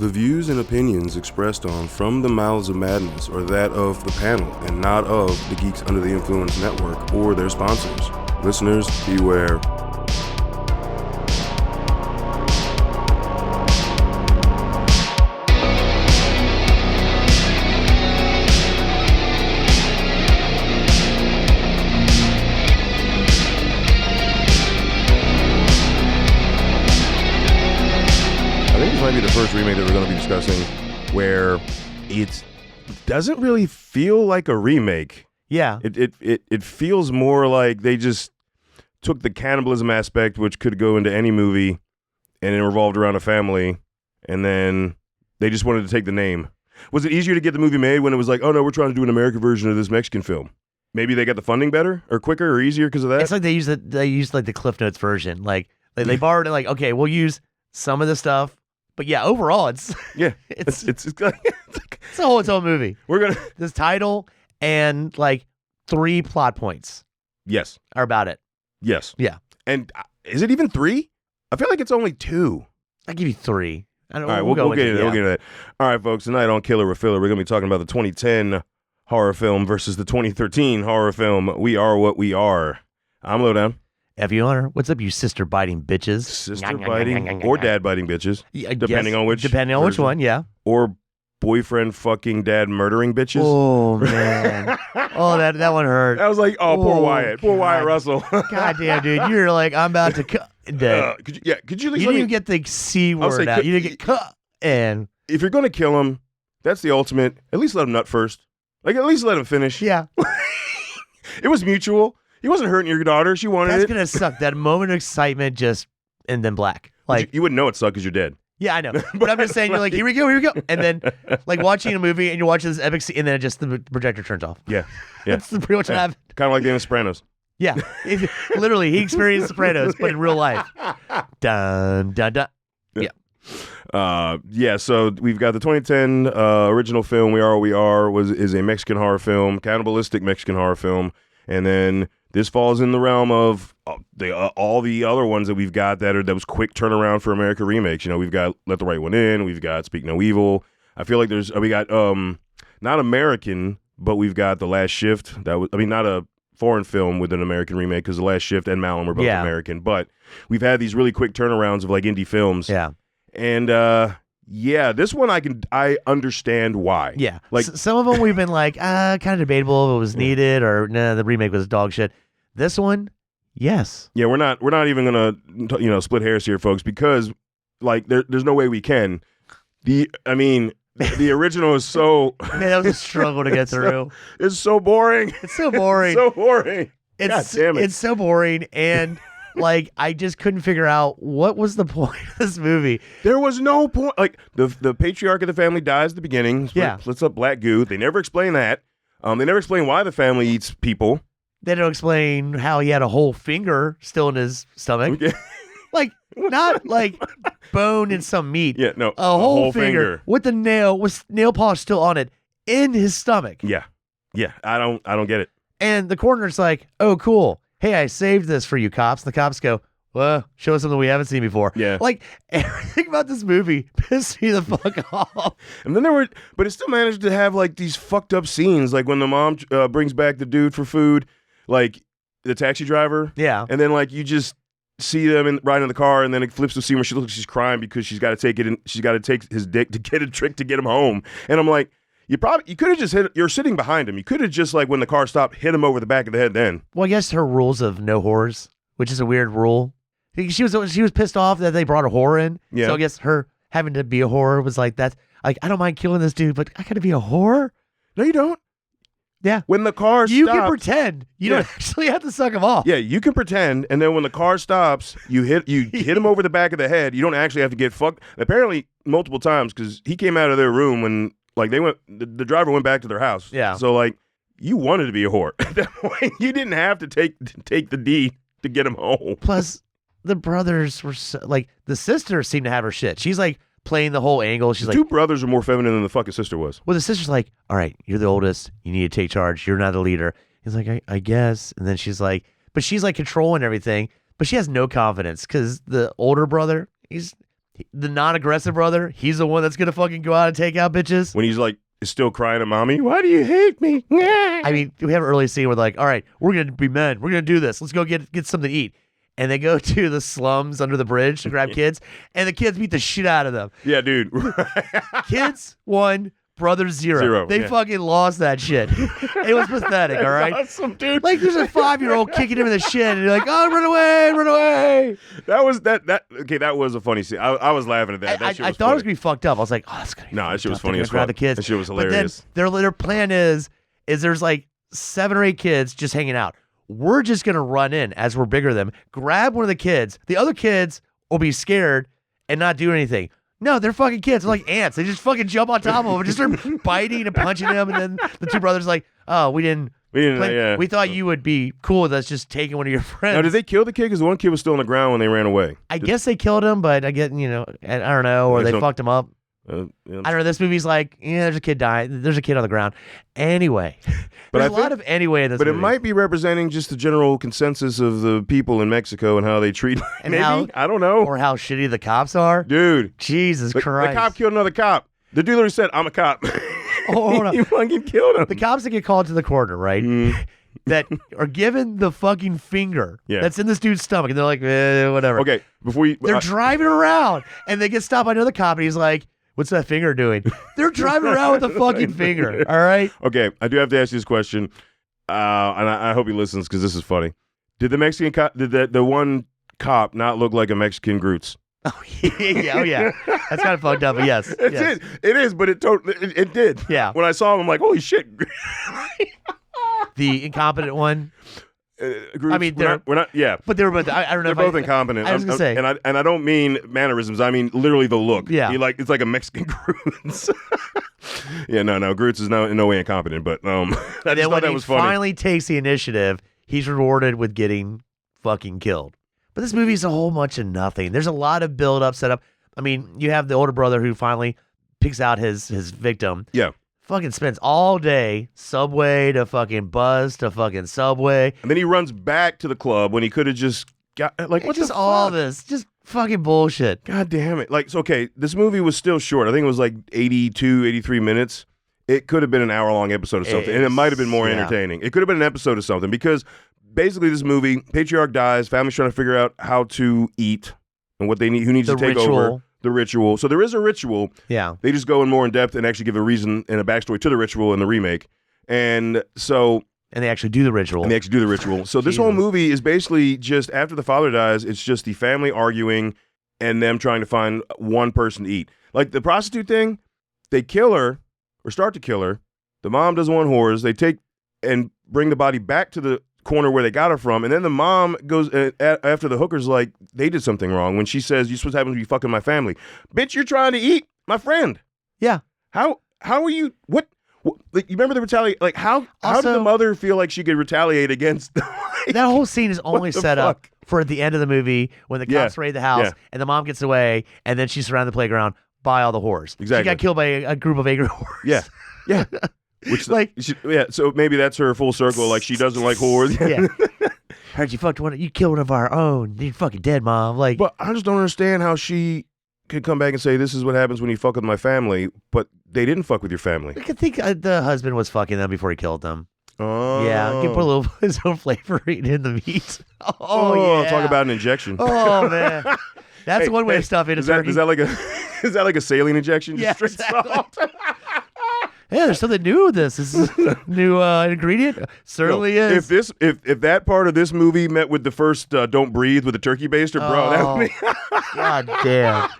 The views and opinions expressed on From the Mouths of Madness are that of the panel and not of the Geeks Under the Influence Network or their sponsors. Listeners, beware. Might be the first remake that we're going to be discussing where it doesn't really feel like a remake. Yeah. It feels more like they just took the cannibalism aspect, which could go into any movie, and it revolved around a family, and then they just wanted to take the name. Was it easier to get the movie made when it was like, oh no, we're trying to do an American version of this Mexican film? Maybe they got the funding better or quicker or easier because of that? It's like they used like the Cliff Notes version. Like they borrowed it, like, okay, we'll use some of the stuff. But yeah, overall, it's it's a whole movie. We're gonna this title and like 3 plot points. Yes, are about it. Yes, yeah. And is it even 3? I feel like it's only 2. I'll give you 3. I don't. All right, we'll get into that. We'll get into that. All right, folks. Tonight on Killer or Filler, we're gonna be talking about the 2010 horror film versus the 2013 horror film. We Are What We Are. I'm Lowdown. F you honor. What's up, you sister biting bitches? Sister biting or dad biting bitches, depending on which. Depending on which one, yeah. Or boyfriend fucking dad murdering bitches. Oh man, oh that one hurt. I was like, poor Wyatt, poor Wyatt Russell. God damn, dude, you're like, I'm about to cut. Could you at least you didn't even get the C word out. You didn't get cut. And if you're gonna kill him, that's the ultimate. At least let him nut first. Like at least let him finish. Yeah. It was mutual. He wasn't hurting your daughter. She wanted That's it. That's going to suck. That moment of excitement just, and then black. Like you wouldn't know it sucked because you're dead. Yeah, I know. But I'm just saying, you're like, here we go. And then, like, watching a movie and you're watching this epic scene, and then the projector turns off. Yeah. That's pretty much what happened. Kind of like the Sopranos. Yeah. Literally, he experienced Sopranos, but in real life. Dun, dun, dun. Yeah. So we've got the 2010 original film, We Are What We Are, is a Mexican horror film, cannibalistic Mexican horror film. And then this falls in the realm of all the other ones that we've got that was quick turnaround for America remakes. You know, we've got Let the Right One In, we've got Speak No Evil. I feel like we got not American, but we've got The Last Shift. Not a foreign film with an American remake because The Last Shift and Malin were both American. But we've had these really quick turnarounds of like indie films. Yeah. And yeah, this one I understand why. Yeah, like some of them we've been like, kind of debatable if it was needed or nah, the remake was dog shit. This one, yes. Yeah, we're not even gonna split hairs here, folks, because like there's no way we can. The original is so man, that was a struggle to get through. It's so boring. It's so boring. So boring. God damn it. It's so boring and. Like, I just couldn't figure out what was the point of this movie. There was no point. Like, the patriarch of the family dies at the beginning. Splits up black goo. They never explain that. They never explain why the family eats people. They don't explain how he had a whole finger still in his stomach. Okay. Like, not like bone and some meat. Yeah, no. A whole finger with the nail polish still on it in his stomach. Yeah. Yeah. I don't get it. And the coroner's like, oh, cool. Hey, I saved this for you, cops. And the cops go, well, show us something we haven't seen before. Yeah. Like, everything about this movie pissed me the fuck off. And then but it still managed to have, like, these fucked up scenes. Like, when the mom brings back the dude for food, like, the taxi driver. Yeah. And then, like, you just see them riding in the car, and then it flips to scene where she looks like she's crying because she's got to take it, and she's got to take his dick to get a trick to get him home. And I'm like, you could have just you're sitting behind him. You could have just, like, when the car stopped, hit him over the back of the head then. Well, I guess her rules of no whores, which is a weird rule. She was pissed off that they brought a whore in. Yeah. So I guess her having to be a whore was like, that's like, I don't mind killing this dude, but I got to be a whore? No, you don't. Yeah. When the car stops. You can pretend. You don't actually have to suck him off. Yeah, you can pretend, and then when the car stops, you hit him over the back of the head. You don't actually have to get fucked. Apparently, multiple times, because he came out of their room when... Like the driver went back to their house. Yeah. So like you wanted to be a whore at that point. You didn't have to take the D to get him home. Plus, the brothers were like the sister seemed to have her shit. She's like playing the whole angle. She's the like, two brothers are more feminine than the fucking sister was. Well, the sister's like, all right, you're the oldest. You need to take charge. You're not the leader. He's like, I guess. And then she's like, but she's like controlling everything. But she has no confidence because the older brother, he The non-aggressive brother, he's the one that's gonna fucking go out and take out bitches. When he's like still crying at mommy, why do you hate me? I mean, we have an early scene where they're like, all right, we're gonna be men. We're gonna do this. Let's go get something to eat. And they go to the slums under the bridge to grab kids, and the kids beat the shit out of them. Yeah, dude. Kids 1, brothers 0. They fucking lost that shit. It was pathetic, all right? Awesome, dude. Like, there's a 5-year-old kicking him in the shit, and you're like, oh, run away, run away. That was a funny scene. I was laughing at that. That shit was I thought it was going to be fucked up. I was like, oh, that's going to be No, that shit was fucked up. funny as Grab fuck. the kids. That shit was hilarious. But then their plan is there's like 7 or 8 kids just hanging out. We're just going to run in as we're bigger than them, grab one of the kids. The other kids will be scared and not do anything. No, they're fucking kids. They're like ants. They just fucking jump on top of them and just start biting and punching them. And then the 2 brothers are like, oh, we didn't. We thought you would be cool with us just taking one of your friends. Now, did they kill the kid? Because the one kid was still on the ground when they ran away. I guess they killed him, but I don't know, or they fucked him up. Yeah. I don't know. This movie's like, there's a kid dying. There's a kid on the ground. Anyway, there's a lot of anyway in this movie. But it might be representing just the general consensus of the people in Mexico and how they treat. And maybe I don't know, or how shitty the cops are. Dude, Jesus Christ! The cop killed another cop. The dude literally said, "I'm a cop." Oh, hold on. You fucking killed him. The cops that get called to the corner, right? That are given the fucking finger that's in this dude's stomach, and they're like, whatever. Okay, they're driving around, and they get stopped by another cop, and he's like, what's that finger doing? They're driving around with a fucking finger, all right? Okay, I do have to ask you this question, and I hope he listens because this is funny. Did the Mexican cop, did the one cop not look like a Mexican Groots? Oh yeah. That's kind of fucked up, but yes. It is, but it did. Yeah. When I saw him, I'm like, holy shit. The incompetent one. Groots, I mean, we're not. Yeah, but they were both. I don't know. They're both incompetent. I was gonna say, and I don't mean mannerisms. I mean literally the look. Yeah, it's like a Mexican Groots. Yeah, no, Groots is in no way incompetent. But I just thought that was funny. Finally takes the initiative. He's rewarded with getting fucking killed. But this movie's a whole bunch of nothing. There's a lot of build up, setup. I mean, you have the older brother who finally picks out his victim. Yeah. Fucking spends all day subway to fucking bus to fucking subway. And then he runs back to the club when he could have just got like what's just all this just fucking bullshit. God damn it. Like, okay, this movie was still short. I think it was like 82, 83 minutes. It could have been an hour-long episode of something, and it might have been more entertaining. It could have been an episode of something because basically this movie, patriarch dies, family's trying to figure out how to eat and what they need, who needs to take over. The ritual. So there is a ritual. Yeah. They just go in more in depth and actually give a reason and a backstory to the ritual in the remake. And so... And they actually do the ritual. So this whole movie is basically just after the father dies, it's just the family arguing and them trying to find one person to eat. Like the prostitute thing, they kill her or start to kill her. The mom doesn't want whores. They take and bring the body back to the corner where they got her from, and then the mom goes after the hooker's like, they did something wrong when she says, you're supposed to happen to be fucking my family. Bitch, you're trying to eat my friend. Yeah. How are you, what like, you remember the retaliate, like how did the mother feel like she could retaliate against that whole scene is only set up for at the end of the movie when the cops raid the house and the mom gets away, and then she's surrounded the playground by all the whores. Exactly. She got killed by a group of angry whores. Yeah. Which so maybe that's her full circle. Like she doesn't like whores. Yeah. Heard you fucked one. You killed one of our own. You're fucking dead, mom. Like, but I just don't understand how she could come back and say this is what happens when you fuck with my family, but they didn't fuck with your family. I could think the husband was fucking them before he killed them. Oh, yeah. He put a little his own flavoring in the meat. Oh yeah. Talk about an injection. Oh man, that's one way of stuffing a turkey. Is that like a saline injection? Just straight salt. Yeah, there's something new with this. This is a new ingredient. Certainly is. If that part of this movie met with the first "Don't Breathe" with the turkey baster, bro, that would be. God damn.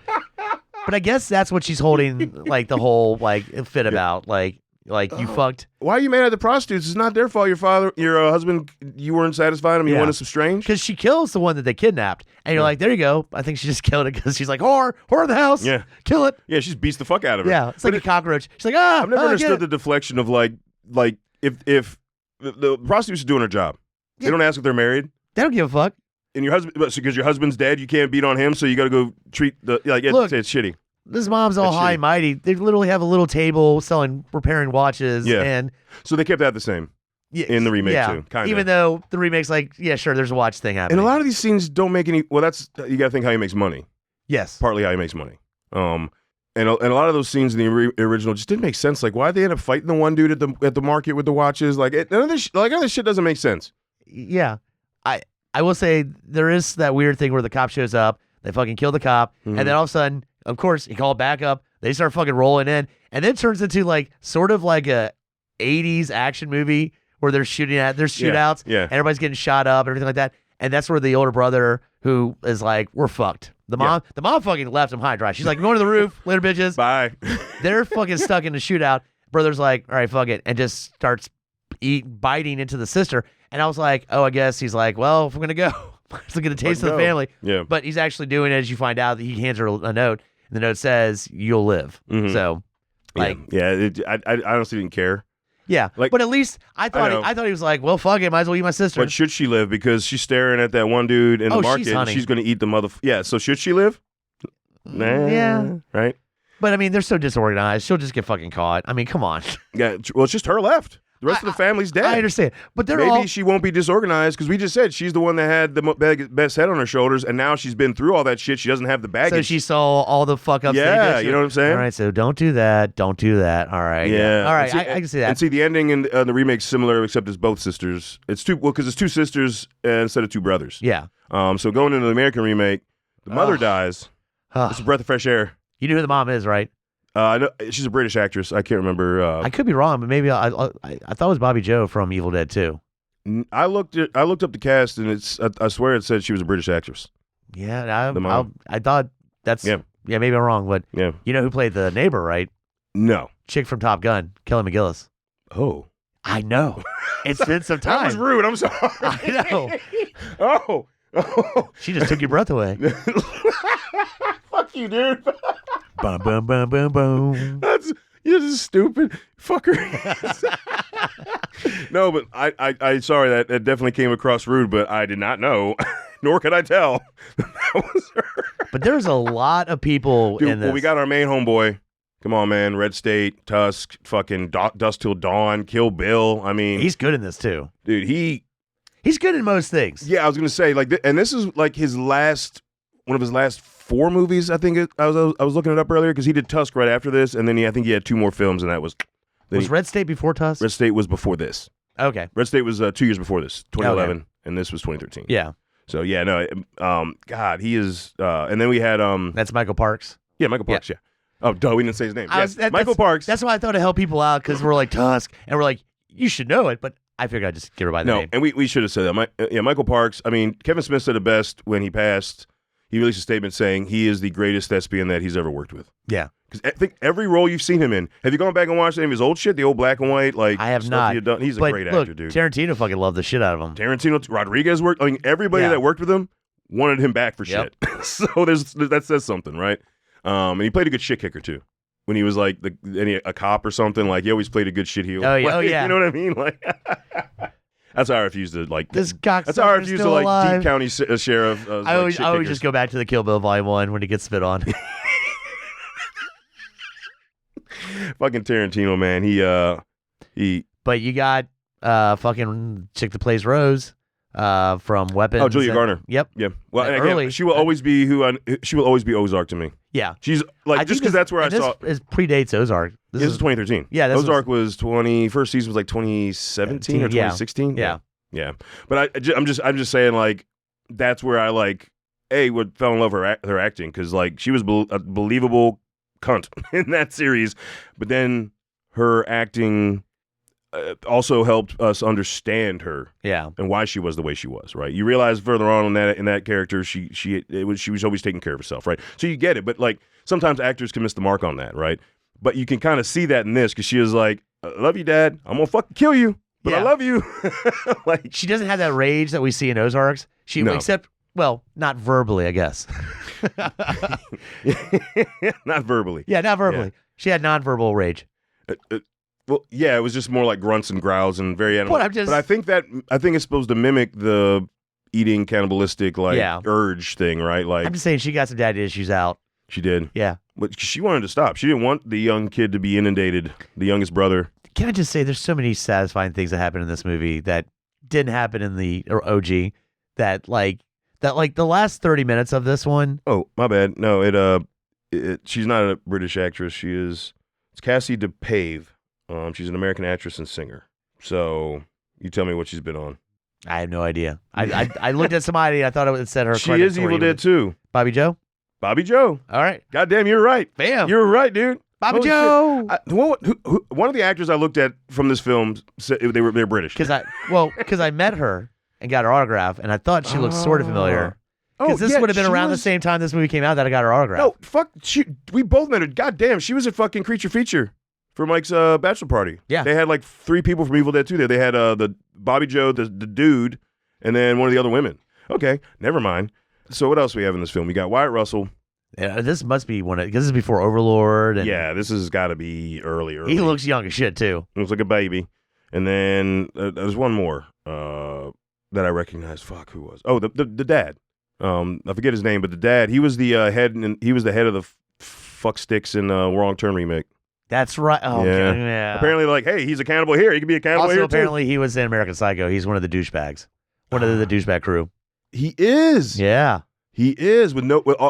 But I guess that's what she's holding like the whole like fit about. Like you fucked. Why are you mad at the prostitutes? It's not their fault. Your husband, you weren't satisfied him. You wanted some strange. Because she kills the one that they kidnapped, and you're like, there you go. I think she just killed it because she's like, whore in the house. Yeah, kill it. Yeah, she beats the fuck out of her. Yeah, it's like a cockroach. She's like, I've never understood the deflection of like if the prostitutes are doing her job, they don't ask if they're married. They don't give a fuck. And your husband, because your husband's dead, you can't beat on him, so you got to go treat the Look, it's shitty. This mom's all high and mighty. They literally have a little table repairing watches. Yeah. And so they kept that the same in the remake too. Kind of. Even though the remake's like, yeah, sure, there's a watch thing happening. And a lot of these scenes don't make any. Well, you got to think how he makes money. Yes. Partly how he makes money. And a lot of those scenes in the original just didn't make sense. Like, why'd they end up fighting the one dude at the market with the watches? Like, none of this shit doesn't make sense. Yeah. I will say there is that weird thing where the cop shows up, they fucking kill the cop, and then all of a sudden, of course, he called back up, they start fucking rolling in, and then it turns into like sort of like a 80s action movie where they're there's shootouts, and everybody's getting shot up and everything like that. And that's where the older brother, who is like, we're fucked. The mom fucking left him high and dry. She's like, I'm going to the roof, later bitches. Bye. They're fucking stuck in the shootout. Brother's like, all right, fuck it, and just starts biting into the sister. And I was like, oh, I guess he's like, well, if we're gonna go, let's look at the taste of the family. Yeah. But he's actually doing it, as you find out that he hands her a note, and the note says, "You'll live." So, like, I honestly didn't care. Yeah, like, but at least I thought he was like, well, fuck it, might as well eat my sister. But should she live? Because she's staring at that one dude in the market, and she's going to eat the mother. Yeah, so should she live? Nah. Yeah. Right. But I mean, they're so disorganized. She'll just get fucking caught. I mean, come on. Yeah. Well, it's just her left. The rest of the family's dead. I understand, but maybe she won't be disorganized because we just said she's the one that had the best head on her shoulders, and now she's been through all that shit. She doesn't have the baggage. So she saw all the fuck ups. Yeah, you know what I'm saying. All right, so don't do that. Don't do that. All right. Yeah. All right. I can see that. And see, the ending in the remake's similar, except it's both sisters. It's because it's two sisters instead of two brothers. Yeah. So going into the American remake, the mother dies. It's a breath of fresh air. You know who the mom is, right? I know she's a British actress. I can't remember. I could be wrong, but maybe I thought it was Bobby Joe from Evil Dead 2. I looked up the cast, and I swear it said she was a British actress. Yeah, the mom. I thought that's maybe I'm wrong, but you know who played the neighbor, right? No, chick from Top Gun, Kelly McGillis. Oh, I know. It's been some time. That was rude. I'm sorry. I Oh. know. She just took your breath away. Fuck you, dude. Boom, boom, boom, boom, boom. You're just stupid fucker. No, but I sorry that definitely came across rude, but I did not know, nor could I tell that was her. But there's a lot of people in this. Well, we got our main homeboy. Come on, man. Red State, Tusk, fucking Dusk Till Dawn, Kill Bill. I mean, he's good in this too, dude. He's good in most things. Yeah, I was gonna say and this is like one of his last 4 movies. I think I was looking it up earlier because he did Tusk right after this, and then I think he had 2 more films, and that was. Was Red State before Tusk? Red State was before this. Okay. Red State was 2 years before this, 2011, and this was 2013. Yeah. So yeah, no, God, he is. And then we had That's Michael Parks. Yeah, Michael Parks. Yeah. Oh, duh, we didn't say his name. Yes, Michael Parks. That's why I thought to help people out because we're like Tusk, and we're like, you should know it, but I figured I'd just give her by the name. And we should have said that. Michael Parks. I mean, Kevin Smith said it best when he passed. He released a statement saying he is the greatest thespian that he's ever worked with. Yeah. Because I think every role you've seen him in, have you gone back and watched any of his old shit, the old black and white? Like I have not. He's a great actor, dude. Tarantino fucking loved the shit out of him. Tarantino, Rodriguez worked. I mean, everybody that worked with him wanted him back for shit. So that says something, right? And he played a good shit kicker too. When he was like a cop or something, like he always played a good shit heel. Oh yeah, You know what I mean? Like that's how I refuse to like. This cocksucker. That's how I refuse to like alive. Deep County sheriff. I always just go back to the Kill Bill Volume 1 when he gets spit on. Fucking Tarantino, man. He. But you got fucking chick that plays Rose from Weapons. Oh, Julia Garner. Yep. Yeah. Well, and again, she will always be she will always be Ozark to me. Yeah. She's like just because that's where I saw. This predates Ozark. This is 2013. Yeah. Ozark was first season was like 2017 or 2016. Yeah. Yeah. But I'm just saying like that's where I like fell in love with her acting because like she was a believable cunt in that series, but then her acting also helped us understand her, and why she was the way she was. Right, you realize further on in that character, she was always taking care of herself. Right, so you get it, but like sometimes actors can miss the mark on that. Right, but you can kind of see that in this because she was like, "I love you, Dad. I'm gonna fucking kill you, but I love you." Like she doesn't have that rage that we see in Ozarks. Except. Well, not verbally, I guess. Not verbally. Yeah, not verbally. Yeah. She had nonverbal rage. Well, yeah, it was just more like grunts and growls and very animal. But I think it's supposed to mimic the eating cannibalistic urge thing, right? Like I'm just saying she got some daddy issues out. She did. Yeah. But she wanted to stop. She didn't want the young kid to be inundated, the youngest brother. Can I just say there's so many satisfying things that happen in this movie that didn't happen in the OG that like that like the last 30 minutes of this one. Oh, my bad. No, she's not a British actress. It's Cassie DePave. She's an American actress and singer. So you tell me what she's been on. I have no idea. I looked at somebody. I thought it said her. She is Evil Dead 2. Bobby Joe. Bobby Joe. All right. Goddamn, you're right. Bam. You're right, dude. Bobby Joe. One of the actors I looked at from this film said they're British. Because I met her and got her autograph, and I thought she looked sort of familiar. Because this would have been around the same time this movie came out that I got her autograph. No, fuck. We both met her. Goddamn, she was a fucking Creature Feature for Mike's bachelor party. Yeah. They had like 3 people from Evil Dead 2 there. They had the Bobby Joe, the dude, and then one of the other women. Okay, never mind. So what else we have in this film? We got Wyatt Russell. Yeah, this must be because this is before Overlord. And yeah, this has got to be early. He looks young as shit too. Looks like a baby. And then there's one more that I recognize. Fuck, who was? Oh, the dad. I forget his name, but the dad. He was the head, and he was the head of the fuck sticks in Wrong Turn remake. That's right. Oh, yeah. Yeah. Apparently, like, hey, he's a cannibal here. He can be a cannibal here apparently, too. he was in American Psycho. He's one of the douchebags. One of the douchebag crew. He is. Yeah. He is with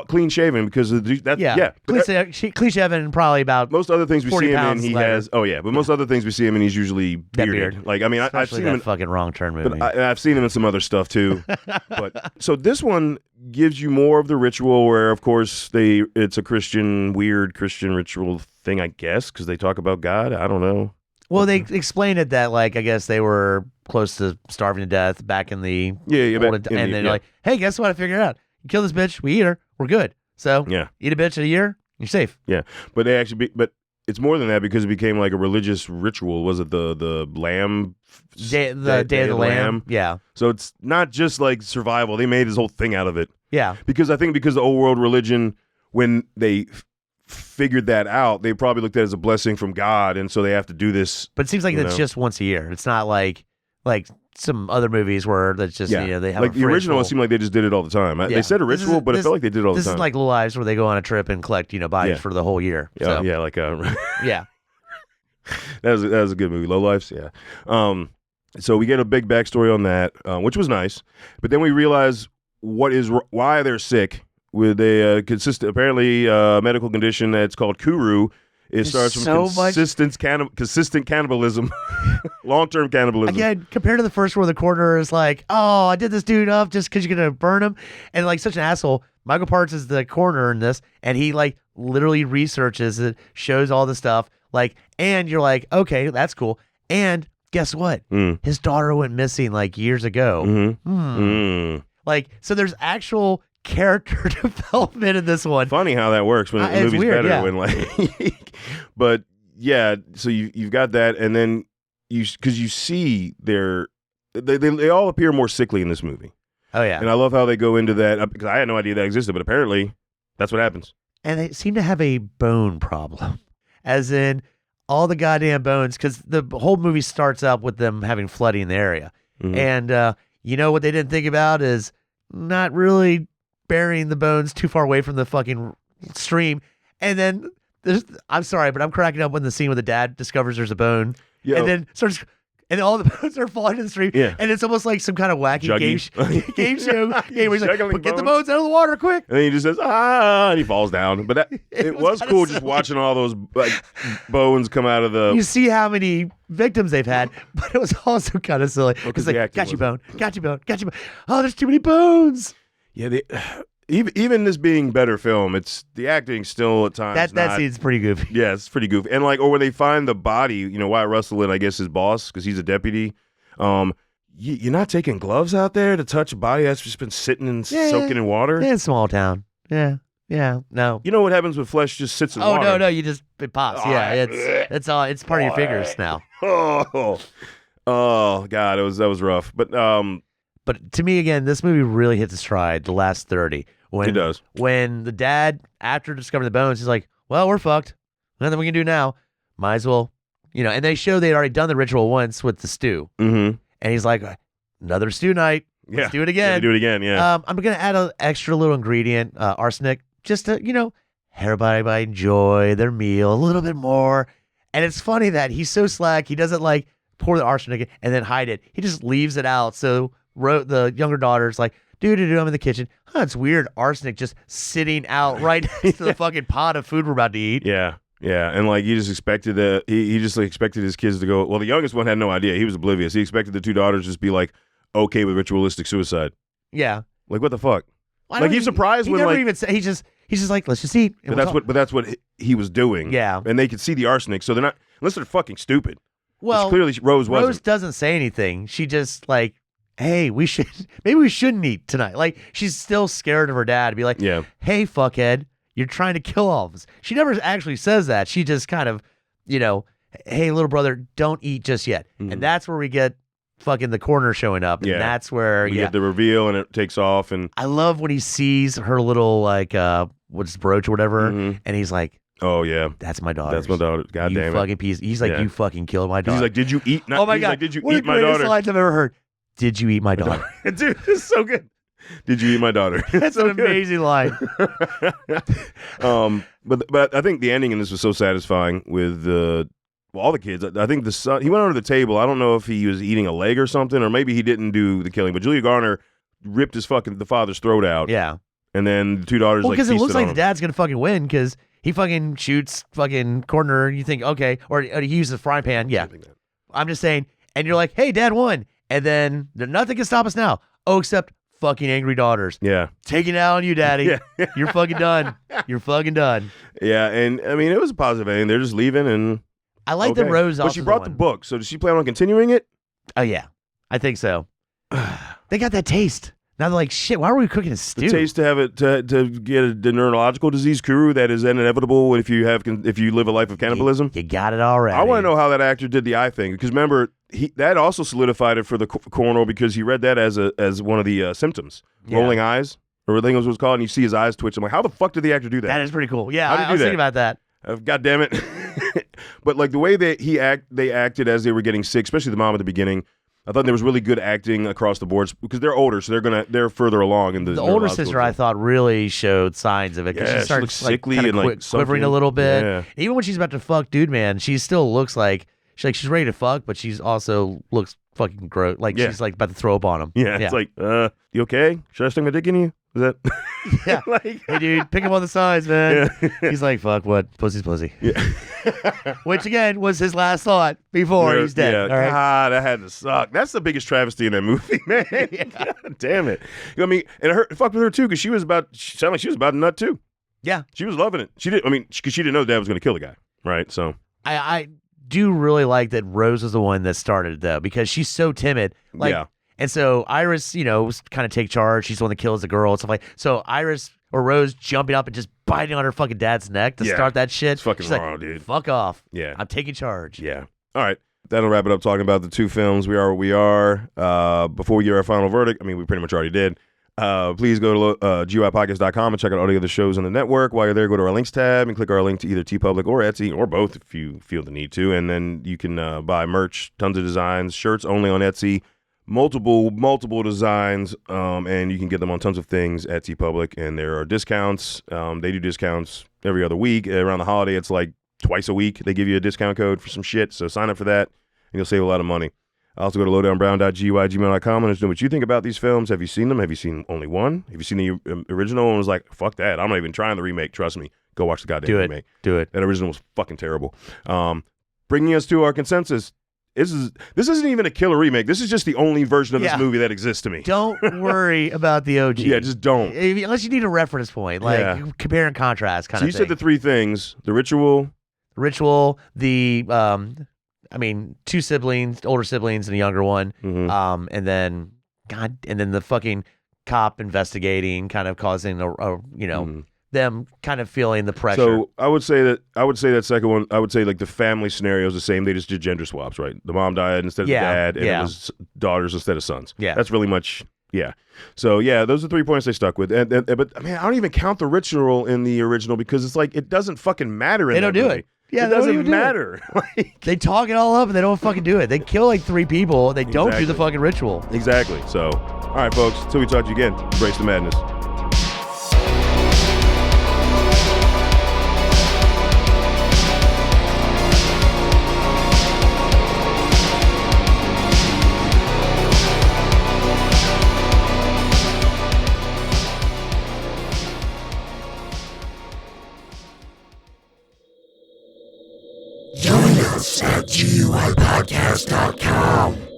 clean shaven because of that's yeah. Clean shaven, probably about most other things we see him in. He later. Has but most other things we see him in, he's usually bearded. Beard. Like I mean, I've seen him in fucking Wrong Turn movie. But I've seen him in some other stuff too. But so this one gives you more of the ritual, where of course it's a weird Christian ritual thing, I guess, because they talk about God. I don't know. Well, they explained it that like I guess they were close to starving to death back in the and they're like, hey, guess what? I figured it out. You kill this bitch, we eat her, we're good. So eat a bitch in a year, you're safe. Yeah, but but it's more than that because it became like a religious ritual. Was it the lamb? Day of the Lamb. Yeah. So it's not just like survival. They made this whole thing out of it. Yeah. Because the old world religion, when they figured that out, they probably looked at it as a blessing from God, and so they have to do this. But it seems like it's just once a year. It's not like some other movies where that's just they have like the original. It seemed like they just did it all the time. They said a ritual, but it felt like they did it all the time. This is like Little Lives, where they go on a trip and collect bodies for the whole year. Yeah, so. yeah, like yeah. That was a good movie. Low Lives, yeah. So we get a big backstory on that, which was nice. But then we realize why they're sick with a apparently medical condition that's called Kuru. It starts from consistent cannibalism, long-term cannibalism. Again, compared to the first where the coroner is like, oh, I did this dude up just because you're going to burn him. And like such an asshole. Michael Parks is the coroner in this, and he like literally researches it, shows all the stuff. Like, and you're like, okay, that's cool. And guess what? His daughter went missing like years ago. Like, so there's actual character development in this one. Funny how that works when the movie's weird, better when like but yeah, so you've got that, and then because you see they all appear more sickly in this movie. Oh yeah. And I love how they go into that because I had no idea that existed, but apparently that's what happens. And they seem to have a bone problem, as in all the goddamn bones, because the whole movie starts up with them having flooding in the area. And what they didn't think about is not really burying the bones too far away from the fucking stream. And then I'm sorry, but I'm cracking up when the scene where the dad discovers there's a bone and then starts, and all the bones are falling in the stream. Yeah. And it's almost like some kind of wacky game show game where he's like, get the bones out of the water quick. And then he just says, and he falls down. But it was cool just watching all those bones come out of the... You see how many victims they've had, but it was also kind of silly. Because got you bone. Oh, there's too many bones. Yeah, even this being better film, it's the acting still at times. That scene's pretty goofy. Yeah, it's pretty goofy. And or when they find the body, Wyatt Russell and I guess his boss, because he's a deputy. You're not taking gloves out there to touch a body that's just been sitting and soaking in water. Yeah, small town. Yeah, no. You know what happens when flesh just sits in water? Oh no, it pops. It's part of your fingers now. Oh God, that was rough. But to me, again, this movie really hits its stride the last 30. It does. When the dad, after discovering the bones, he's like, well, we're fucked. Nothing we can do now. Might as well, and they show they'd already done the ritual once with the stew. Mm-hmm. And he's like, another stew night. Let's do it again. Yeah, do it again, yeah. I'm going to add an extra little ingredient, arsenic, just to, everybody might enjoy their meal a little bit more. And it's funny that he's so slack. He doesn't pour the arsenic and then hide it. He just leaves it out. So the younger daughter's like, I'm in the kitchen. Huh, it's weird. Arsenic just sitting out right next to the fucking pot of food we're about to eat. Yeah. Yeah, and like he just expected he just like expected his kids to go. Well, the youngest one had no idea; he was oblivious. He expected the two daughters to just be like okay with ritualistic suicide. Yeah, like what the fuck? Like he's surprised he when never like even say, he's just like let's just eat. But that's what he was doing. Yeah, and they could see the arsenic, so they're not unless they're fucking stupid. Well, clearly Rose wasn't. Rose doesn't say anything. She just like, hey, maybe we shouldn't eat tonight. Like she's still scared of her dad to be like, yeah, hey, fuckhead. You're trying to kill all of us. She never actually says that. She just kind of, hey, little brother, don't eat just yet. Mm-hmm. And that's where we get fucking the coroner showing up. And that's where we get the reveal and it takes off. And I love when he sees her little, like, what's brooch or whatever. Mm-hmm. And he's like, oh, yeah. That's my daughter. That's my daughter. God damn it. Fucking piece. He's like, you fucking killed my daughter. He's like, did you eat? Oh, my God. Like, did you what eat my daughter? One of the greatest lines I've ever heard. Did you eat my daughter? Dude, this is so good. Did you eat my daughter? That's so an amazing line. But I think the ending in this was so satisfying with all the kids. I think the son, he went under the table. I don't know if he was eating a leg or something, or maybe he didn't do the killing. But Julia Garner ripped the father's throat out. Yeah. And then the two daughters because it looks like the him. dad's gonna fucking win because he fucking shoots fucking corner. And you think okay, or he uses a frying pan. Yeah. I'm just saying. And you're like, hey, dad won. And then nothing can stop us now. Oh, except fucking angry daughters. Yeah. Taking it out on you, daddy. Yeah. You're fucking done. You're fucking done. Yeah. And I mean, it was a positive ending. They're just leaving. And I like the Rose. But she brought the book. So does she plan on continuing it? Oh, yeah. I think so. They got that taste. Now they're like, shit, why are we cooking a stew? The taste to have it to get the neurological disease cure that is inevitable if you live a life of cannibalism. You got it already. I want to know how that actor did the eye thing because remember that also solidified it for the coroner because he read that as one of the symptoms, rolling eyes or I think it was called, and you see his eyes twitch. I'm like, how the fuck did the actor do that? That is pretty cool. Yeah, I was thinking about that. God damn it! But like the way that they acted as they were getting sick, especially the mom at the beginning. I thought there was really good acting across the boards because they're older, so they're further along in the older sister. I thought really showed signs of it because she starts sickly like, and like quivering a little bit. Yeah. Even when she's about to fuck Dude Man, she still looks like she's ready to fuck, but she's also looks fucking gross. Like she's like about to throw up on him. Yeah, it's like, you okay? Should I stick my dick in you? Is that? Yeah. Like, hey, dude, pick him on the sides, man. Yeah. He's like, fuck what? Pussy's pussy. Yeah. Which again was his last thought before he's dead. Yeah. All right? God, that had to suck. That's the biggest travesty in that movie, man. God damn it. I mean, and it fucked with her too because she sounded like she was about to nut too. Yeah. She was loving it. She didn't. I mean, because she didn't know Dad was going to kill the guy, right? So I do really like that Rose was the one that started it though because she's so timid. Like, yeah. And so Iris, kind of take charge. She's the one that kills the girl and stuff like. So Iris or Rose jumping up and just biting on her fucking dad's neck to start that shit. It's fucking She's wrong, like, dude. Fuck off. Yeah. I'm taking charge. Yeah. All right. That'll wrap it up talking about the two films. We are what we are. Before we get our final verdict, I mean, we pretty much already did. Please go to GUIPodcast.com and check out all the other shows on the network. While you're there, go to our links tab and click our link to either TeePublic or Etsy or both if you feel the need to. And then you can buy merch, tons of designs, shirts only on Etsy. Multiple designs, and you can get them on tons of things at TeePublic, and there are discounts. They do discounts every other week. Around the holiday, it's like twice a week. They give you a discount code for some shit, so sign up for that, and you'll save a lot of money. Also go to lowdownbrown.gui@gmail.com and let us know what you think about these films. Have you seen them? Have you seen only one? Have you seen the original and was like, fuck that, I'm not even trying the remake, trust me. Go watch the goddamn remake. Do it. That original was fucking terrible. Bringing us to our consensus, this isn't even a killer remake. This is just the only version of this movie that exists to me. Don't worry about the OG. Yeah, just don't. Unless you need a reference point, like compare and contrast kind of thing. So you said the three things: the ritual, the two siblings, older siblings, and a younger one, and then the fucking cop investigating, kind of causing them kind of feeling the pressure. So I would say that second one, I would say like the family scenario is the same. They just did gender swaps, right? The mom died instead of the dad, and it was daughters instead of sons. Yeah. That's really much, So yeah, those are 3 points they stuck with. But man, I don't even count the ritual in the original because it's like, it doesn't fucking matter in They don't do it. Yeah, it doesn't matter. They talk it all up and they don't fucking do it. They kill like 3 people. They don't do the fucking ritual. Exactly. So, all right, folks, until we talk to you again, embrace the madness. us at GUIPodcast.com.